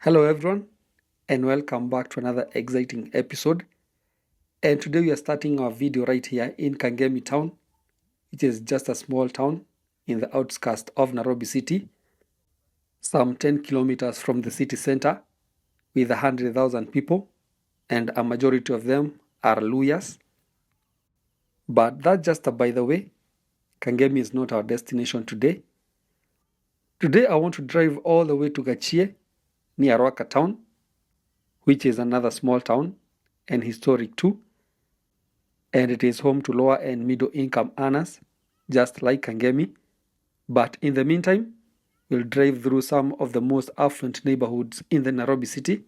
Hello everyone, and welcome back to another exciting episode. And today we are starting our video right here in Kangemi town, which is just a small town in the outskirts of Nairobi city, some 10 kilometers from the city center, with 100,000 people, and a majority of them are Luyas. But that's just a by the way. Kangemi is not our destination today. Today I want to drive all the way to Gachie, near Rwaka town, which is another small town and historic too, and it is home to lower and middle income earners, just like Kangemi. But in the meantime, we'll drive through some of the most affluent neighborhoods in the Nairobi city.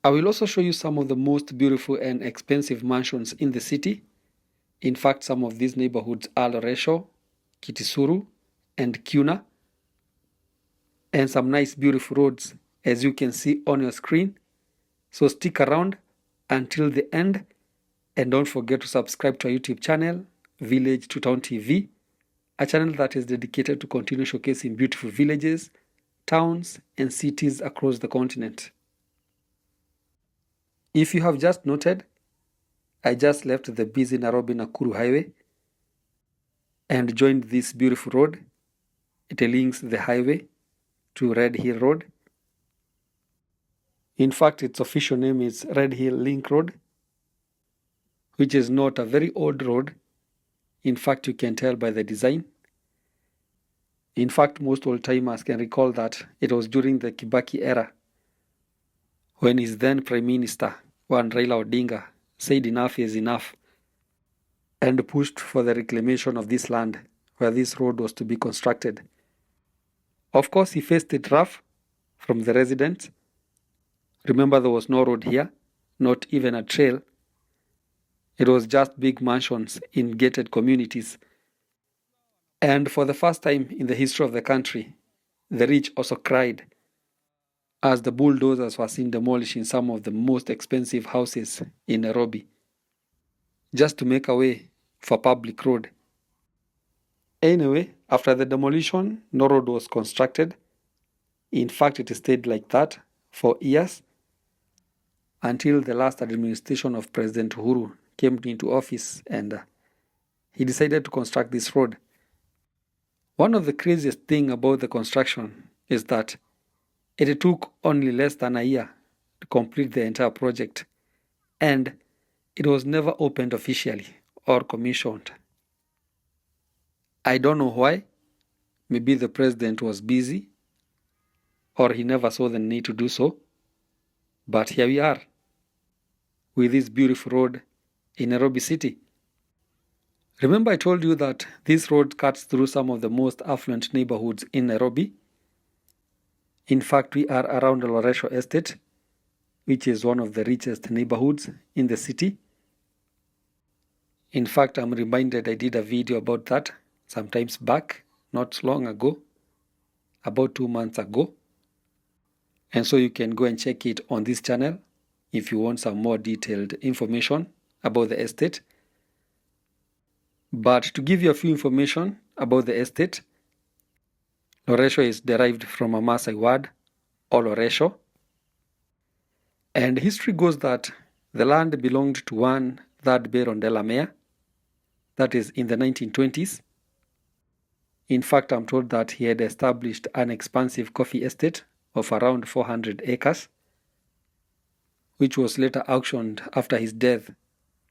I will also show you some of the most beautiful and expensive mansions in the city. In fact, some of these neighborhoods are Loresho, Kitisuru, and Kuna, and some nice beautiful roads, as you can see on your screen. So stick around until the end, and don't forget to subscribe to our YouTube channel, Village to Town TV, a channel that is dedicated to continue showcasing beautiful villages, towns, and cities across the continent. If you have just noted, I just left the busy Nairobi-Nakuru highway and joined this beautiful road. It links the highway to Red Hill Road. In fact, its official name is Red Hill Link Road, which is not a very old road. In fact, you can tell by the design. In fact, most old-timers can recall that it was during the Kibaki era when his then Prime Minister, Raila Odinga, said enough is enough and pushed for the reclamation of this land where this road was to be constructed. Of course, he faced it rough from the residents. Remember, there was no road here, not even a trail. It was just big mansions in gated communities. And for the first time in the history of the country, the rich also cried as the bulldozers were seen demolishing some of the most expensive houses in Nairobi, just to make a way for public road. Anyway, after the demolition, no road was constructed. In fact, it stayed like that for years until the last administration of President Uhuru came into office, and he decided to construct this road. One of the craziest things about the construction is that it took only less than a year to complete the entire project, and it was never opened officially or commissioned. I don't know why. Maybe the president was busy, or he never saw the need to do so. But here we are, with this beautiful road in Nairobi city. Remember I told you that this road cuts through some of the most affluent neighborhoods in Nairobi? In fact, we are around the Loresho estate, which is one of the richest neighborhoods in the city. In fact, I'm reminded I did a video about that sometimes back, not long ago, about 2 months ago. And so you can go and check it on this channel if you want some more detailed information about the estate. But to give you a few information about the estate, Loresho is derived from a Maasai word, or Loresho. And history goes that the land belonged to one third Baron Delamere, that is in the 1920s. In fact, I'm told that he had established an expansive coffee estate of around 400 acres, which was later auctioned after his death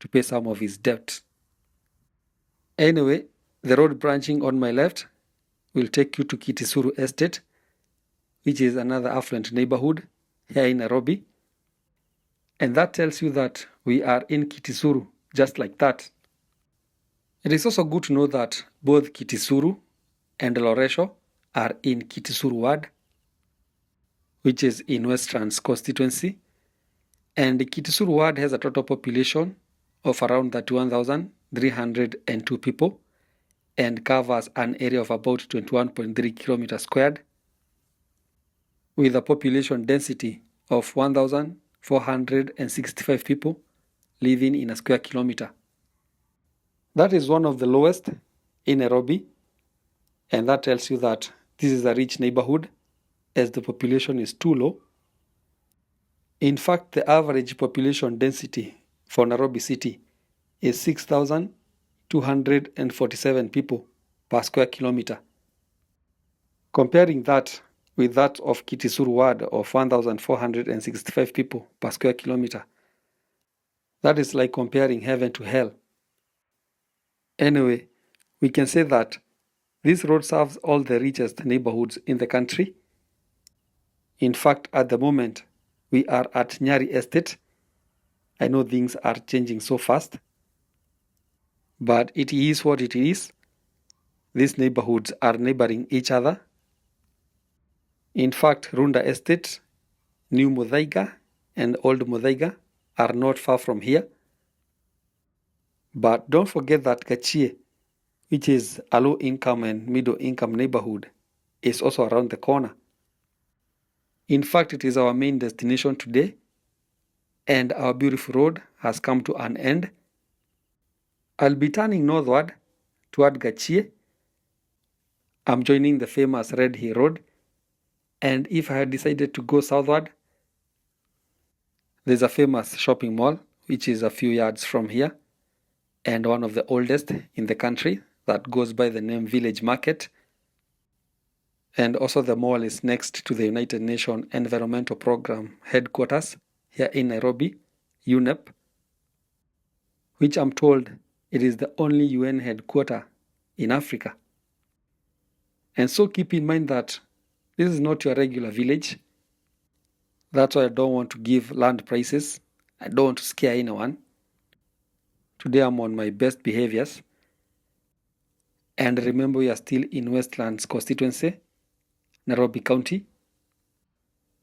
to pay some of his debts. Anyway, the road branching on my left will take you to Kitisuru Estate, which is another affluent neighborhood here in Nairobi. And that tells you that we are in Kitisuru, just like that. It is also good to know that both Kitisuru and Loresho are in Kitisuru ward, which is in Westlands constituency. And Kitisuru ward has a total population of around 31,302 people and covers an area of about 21.3 kilometers squared, with a population density of 1,465 people living in a square kilometer. That is one of the lowest in Nairobi, and that tells you that this is a rich neighborhood as the population is too low. In fact, the average population density for Nairobi city is 6,247 people per square kilometer. Comparing that with that of Kitisuru ward of 1,465 people per square kilometer, that is like comparing heaven to hell. Anyway, we can say that this road serves all the richest neighborhoods in the country. In fact, at the moment, we are at Nyari estate. I know things are changing so fast, but it is what it is. These neighborhoods are neighboring each other. In fact, Runda estate, New Muthaiga, and Old Muthaiga are not far from here. But don't forget that Gachie, which is a low-income and middle-income neighborhood, is also around the corner. In fact, it is our main destination today, and our beautiful road has come to an end. I'll be turning northward toward Gachie. I'm joining the famous Red Hill Road, and if I had decided to go southward, there's a famous shopping mall which is a few yards from here, and one of the oldest in the country that goes by the name Village Market. And also the mall is next to the United Nations Environmental Program headquarters here in Nairobi, UNEP, which I'm told it is the only UN headquarter in Africa. And so keep in mind that this is not your regular village. That's why I don't want to give land prices. I don't want to scare anyone. Today I'm on my best behaviors. And remember, we are still in Westlands constituency, Nairobi County.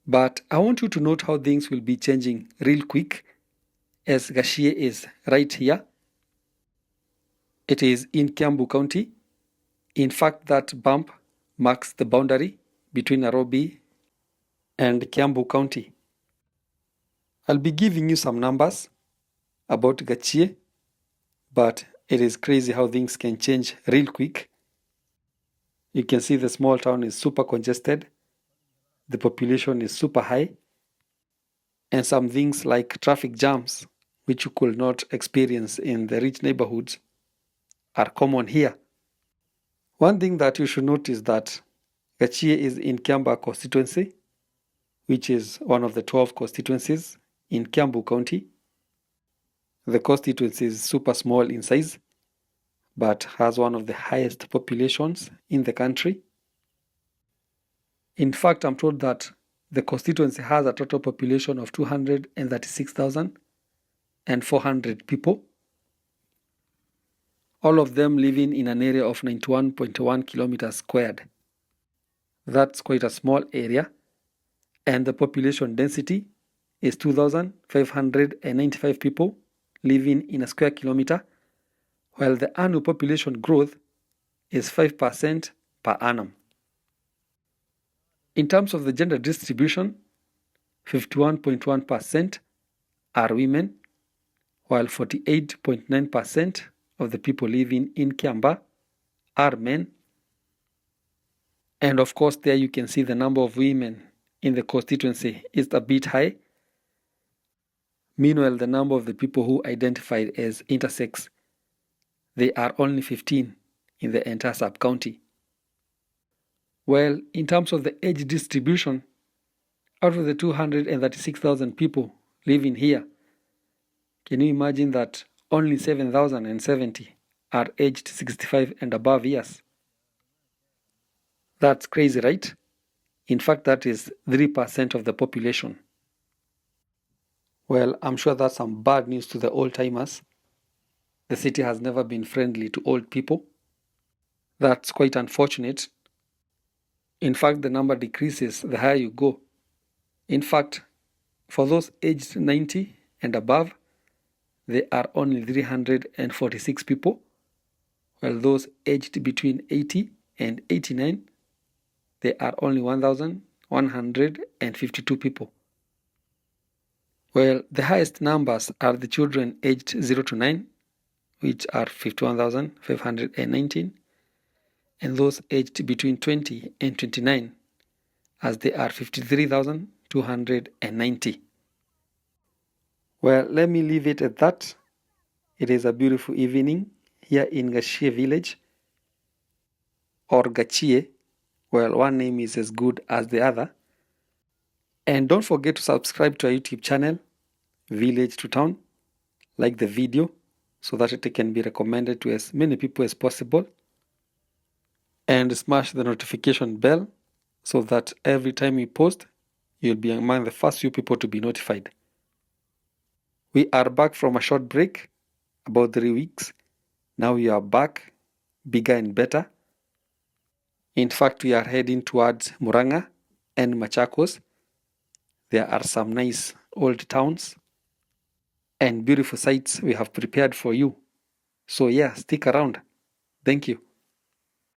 But I want you to note how things will be changing real quick, as Gachie is right here. It is in Kiambu County. In fact, that bump marks the boundary between Nairobi and Kiambu County. I'll be giving you some numbers about Gachie, but it is crazy how things can change real quick. You can see the small town is super congested, the population is super high, and some things like traffic jams, which you could not experience in the rich neighborhoods, are common here. One thing that you should note is that Gachie is in Kiamba constituency, which is one of the 12 constituencies in Kiambu County. The constituency is super small in size, but has one of the highest populations in the country. In fact, I'm told that the constituency has a total population of 236,400 people, all of them living in an area of 91.1 kilometers squared. That's quite a small area, and the population density is 2,595 people living in a square kilometer, while the annual population growth is 5% per annum. In terms of the gender distribution, 51.1% are women, while 48.9% of the people living in Kiamba are men. And of course, there you can see the number of women in the constituency is a bit high. Meanwhile, the number of the people who identified as intersex, they are only 15 in the entire sub-county. Well, in terms of the age distribution, out of the 236,000 people living here, can you imagine that only 7,070 are aged 65 and above years? That's crazy, right? In fact, that is 3% of the population. Well, I'm sure that's some bad news to the old-timers. The city has never been friendly to old people. That's quite unfortunate. In fact, the number decreases the higher you go. In fact, for those aged 90 and above, there are only 346 people, while those aged between 80 and 89, there are only 1,152 people. Well, the highest numbers are the children aged 0 to 9, which are 51,519, and those aged between 20 and 29 as they are 53,290. Well, let me leave it at that. It is a beautiful evening here in Gachie village, or Gachie. Well, one name is as good as the other. And don't forget to subscribe to our YouTube channel, Village to Town. Like the video so that it can be recommended to as many people as possible. And smash the notification bell so that every time we post, you'll be among the first few people to be notified. We are back from a short break, about 3 weeks. Now we are back, bigger and better. In fact, we are heading towards Muranga and Machakos. There are some nice old towns and beautiful sites we have prepared for you. So yeah, stick around. Thank you.